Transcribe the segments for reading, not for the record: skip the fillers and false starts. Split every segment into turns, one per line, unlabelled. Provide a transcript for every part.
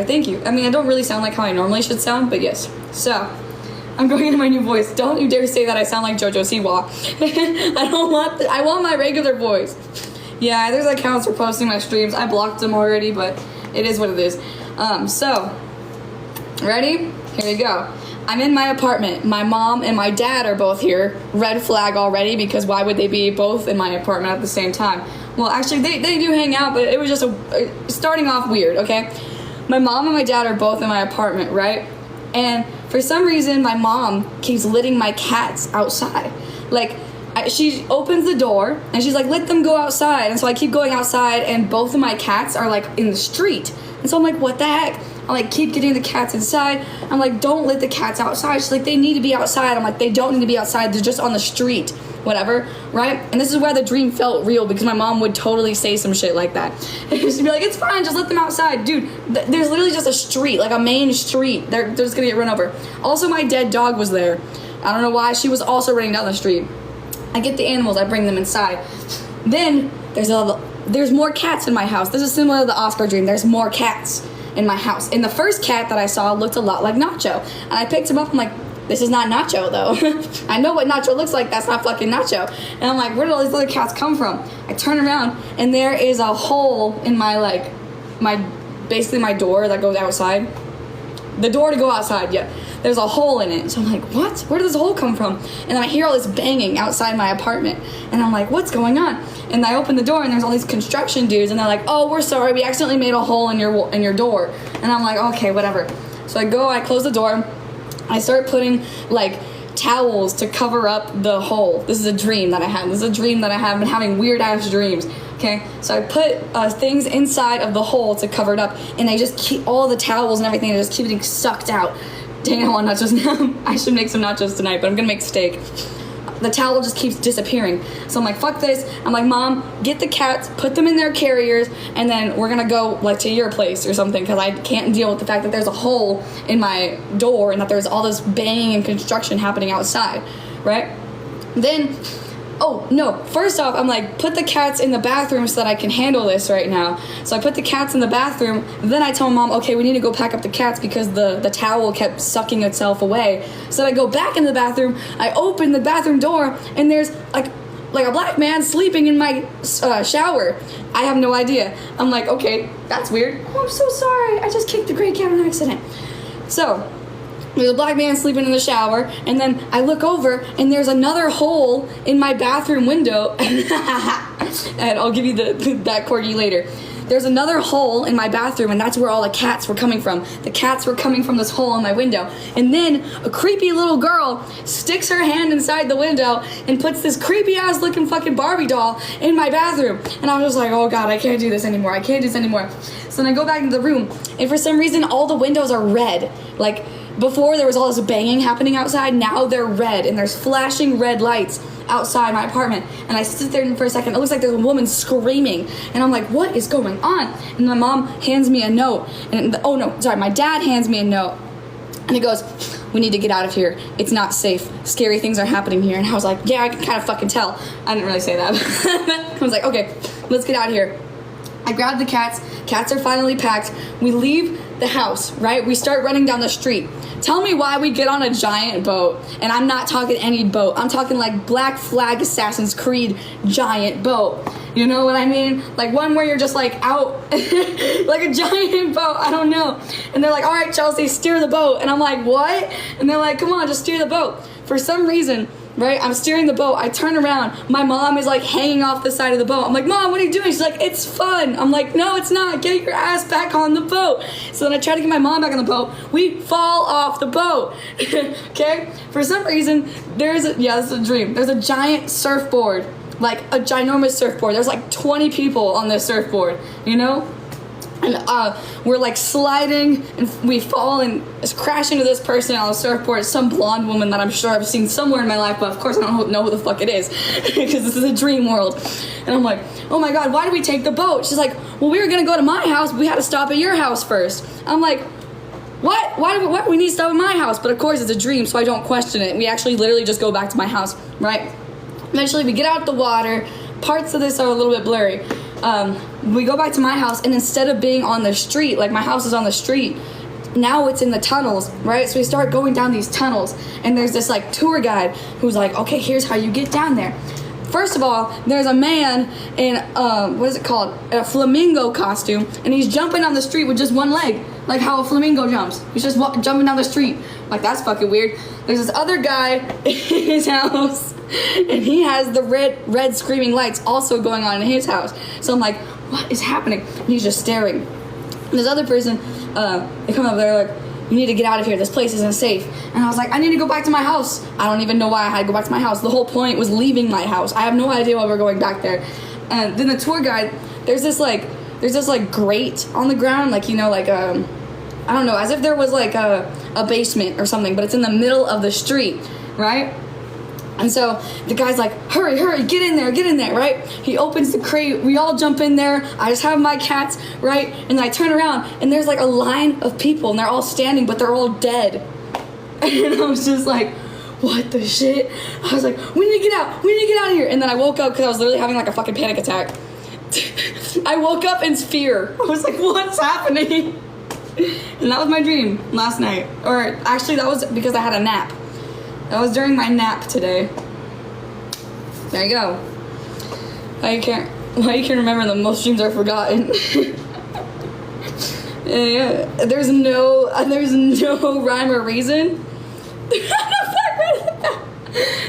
Thank you. I mean, I don't really sound like how I normally should sound, but yes. So, I'm going into my new voice. Don't you dare say that I sound like JoJo Siwa. I want my regular voice. Yeah, there's accounts for posting my streams. I blocked them already, but it is what it is. So, ready? Here we go. I'm in my apartment. My mom and my dad are both here. Red flag already, because why would they be both in my apartment at the same time? Well, actually, they do hang out, but it was just starting off weird, okay? My mom and my dad are both in my apartment, right? And for some reason, my mom keeps letting my cats outside. Like, she opens the door, and she's like, let them go outside. And so I keep going outside, and both of my cats are, like, in the street. And so I'm like, what the heck? I, like, keep getting the cats inside. I'm like, don't let the cats outside. She's like, they need to be outside. I'm like, they don't need to be outside. They're just on the street. Whatever, right? And this is where the dream felt real, because my mom would totally say some shit like that. She'd be like, it's fine, just let them outside. Dude, there's literally just a street, like a main street. They're just gonna get run over. Also, my dead dog was there. I don't know why. She was also running down the street. I get the animals, I bring them inside. Then, there's more cats in my house. This is similar to the Oscar dream. There's more cats in my house. And the first cat that I saw looked a lot like Nacho. And I picked him up, I'm like, this is not Nacho, though. I know what Nacho looks like. That's not fucking Nacho. And I'm like, where did all these other cats come from? I turn around, and there is a hole in my, basically my door that goes outside. The door to go outside, yeah. There's a hole in it. So I'm like, what? Where did this hole come from? And then I hear all this banging outside my apartment. And I'm like, what's going on? And I open the door, and there's all these construction dudes, and they're like, oh, we're sorry. We accidentally made a hole in your door. And I'm like, okay, whatever. So I close the door. I start putting, like, towels to cover up the hole. This is a dream that I had. This is a dream that I have. I've been having weird-ass dreams, okay? So I put things inside of the hole to cover it up, and they just keep, all the towels and everything, they just keep getting sucked out. Dang, I want nachos now. I should make some nachos tonight, but I'm gonna make steak. The towel just keeps disappearing. So I'm like, fuck this. I'm like, Mom, get the cats, put them in their carriers, and then we're gonna go, like, to your place or something, because I can't deal with the fact that there's a hole in my door and that there's all this banging and construction happening outside, right? Then, oh, no, first off, I'm like, put the cats in the bathroom so that I can handle this right now. So I put the cats in the bathroom, then I tell Mom, okay, we need to go pack up the cats because the towel kept sucking itself away. So I go back in the bathroom, I open the bathroom door, and there's, like a black man sleeping in my shower. I have no idea. I'm like, okay, that's weird. Oh, I'm so sorry. I just kicked the gray cat on accident. So there's a black man sleeping in the shower, and then I look over, and there's another hole in my bathroom window. And I'll give you that corgi later. There's another hole in my bathroom, and that's where all the cats were coming from. The cats were coming from this hole in my window. And then a creepy little girl sticks her hand inside the window and puts this creepy-ass looking fucking Barbie doll in my bathroom. And I was just like, oh God, I can't do this anymore. I can't do this anymore. So then I go back into the room, and for some reason, all the windows are red. Like, before there was all this banging happening outside, now they're red, and there's flashing red lights outside my apartment. And I sit there for a second, it looks like there's a woman screaming, and I'm like, what is going on? And my mom hands me a note, and my dad hands me a note, and he goes, we need to get out of here. It's not safe. Scary things are happening here. And I was like, yeah, I can kind of fucking tell. I didn't really say that. I was like, okay, let's get out of here. I grab the cats. Cats are finally packed. We leave the house, right? We start running down the street. Tell me why we get on a giant boat. And I'm not talking any boat. I'm talking like Black Flag Assassin's Creed giant boat. You know what I mean? Like one where you're just like out, like a giant boat. I don't know. And they're like, all right, Chelsea, steer the boat. And I'm like, what? And they're like, come on, just steer the boat. For some reason, right, I'm steering the boat. I turn around. My mom is like hanging off the side of the boat. I'm like, Mom, what are you doing? She's like, it's fun. I'm like, no, it's not. Get your ass back on the boat. So then I try to get my mom back on the boat. We fall off the boat. Okay? For some reason, this is a dream. There's a giant surfboard, like a ginormous surfboard. There's like 20 people on this surfboard, you know? And we're like sliding, and we fall and crash into this person on the surfboard. It's some blonde woman that I'm sure I've seen somewhere in my life, but of course I don't know who the fuck it is because this is a dream world. And I'm like, oh my God, why did we take the boat? She's like, well, we were gonna go to my house, but we had to stop at your house first. I'm like, what? Why do we need to stop at my house? But of course it's a dream, so I don't question it. We actually literally just go back to my house, right? Eventually we get out the water. Parts of this are a little bit blurry. we go back to my house, and instead of being on the street, like my house is on the street, now it's in the tunnels, right? So we start going down these tunnels, and there's this like tour guide who's like, okay, here's how you get down there. First of all, there's a man in what is it called, a flamingo costume, and he's jumping on the street with just one leg, like how a flamingo jumps. He's just jumping down the street. Like, that's fucking weird. There's this other guy in his house, and he has the red screaming lights also going on in his house. So I'm like, what is happening? And he's just staring. And this other person, they come up there like, you need to get out of here. This place isn't safe. And I was like, I need to go back to my house. I don't even know why I had to go back to my house. The whole point was leaving my house. I have no idea why we're going back there. And then the tour guide, there's this grate on the ground, like, you know, like, I don't know, as if there was like a basement or something, but it's in the middle of the street, right? And so the guy's like, hurry, get in there, right? He opens the crate, we all jump in there, I just have my cats, right? And then I turn around, and there's like a line of people, and they're all standing, but they're all dead. And I was just like, what the shit? I was like, we need to get out of here. And then I woke up, because I was literally having like a fucking panic attack. I woke up in fear. I was like, what's happening? And that was my dream last night. Or actually, that was because I had a nap. That was during my nap today. There you go. Why you can't remember them? Most dreams are forgotten. Yeah, there's no rhyme or reason.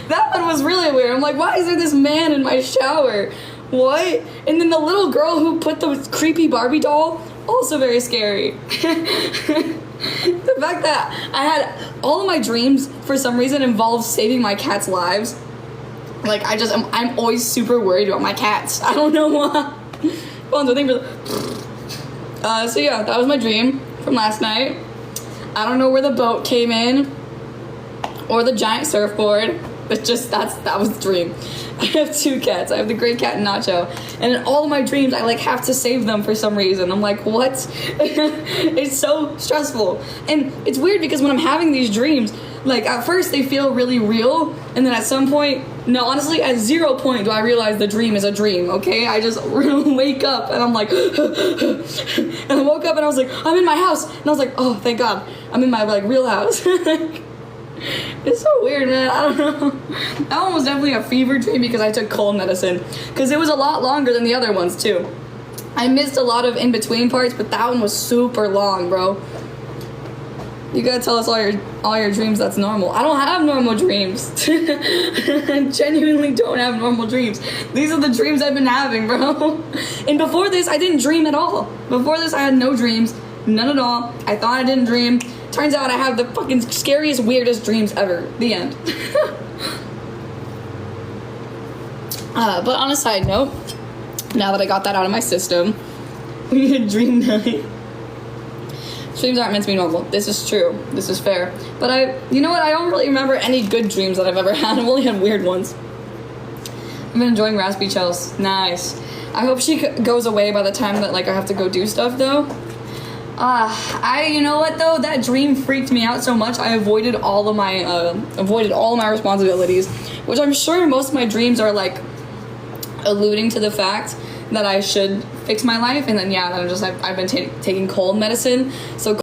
That one was really weird. I'm like, why is there this man in my shower? What? And then the little girl who put the creepy Barbie doll, also very scary. The fact that I had all of my dreams for some reason involved saving my cats' lives. Like, I'm always super worried about my cats. I don't know why. So yeah, that was my dream from last night. I don't know where the boat came in or the giant surfboard, but just that was the dream. I have 2 cats. I have the gray cat and Nacho, and in all my dreams I like have to save them for some reason. I'm like, what? It's so stressful. And it's weird because when I'm having these dreams, like at first they feel really real, and then at some point, no, honestly, at 0 point do I realize the dream is a dream, okay? I just wake up and I'm like, and I woke up and I was like, I'm in my house, and I was like, oh, thank God, I'm in my like real house. It's so weird, man. I don't know. That one was definitely a fever dream because I took cold medicine, because it was a lot longer than the other ones too. I missed a lot of in-between parts, but that one was super long, bro. You gotta tell us all your dreams that's normal. I don't have normal dreams. I genuinely don't have normal dreams. These are the dreams I've been having, bro. And before this, I didn't dream at all. Before this, I had no dreams. None at all. I thought I didn't dream. Turns out I have the fucking scariest, weirdest dreams ever. The end. But on a side note, now that I got that out of my system, we had dream night. Dreams aren't meant to be normal. This is true. This is fair. But you know what? I don't really remember any good dreams that I've ever had. I've only had weird ones. I've been enjoying Raspy Chels. Nice. I hope she goes away by the time that like I have to go do stuff though. You know what though? That dream freaked me out so much. I avoided all of my responsibilities, which I'm sure most of my dreams are like alluding to the fact that I should fix my life. And then yeah, then I've been taking cold medicine. So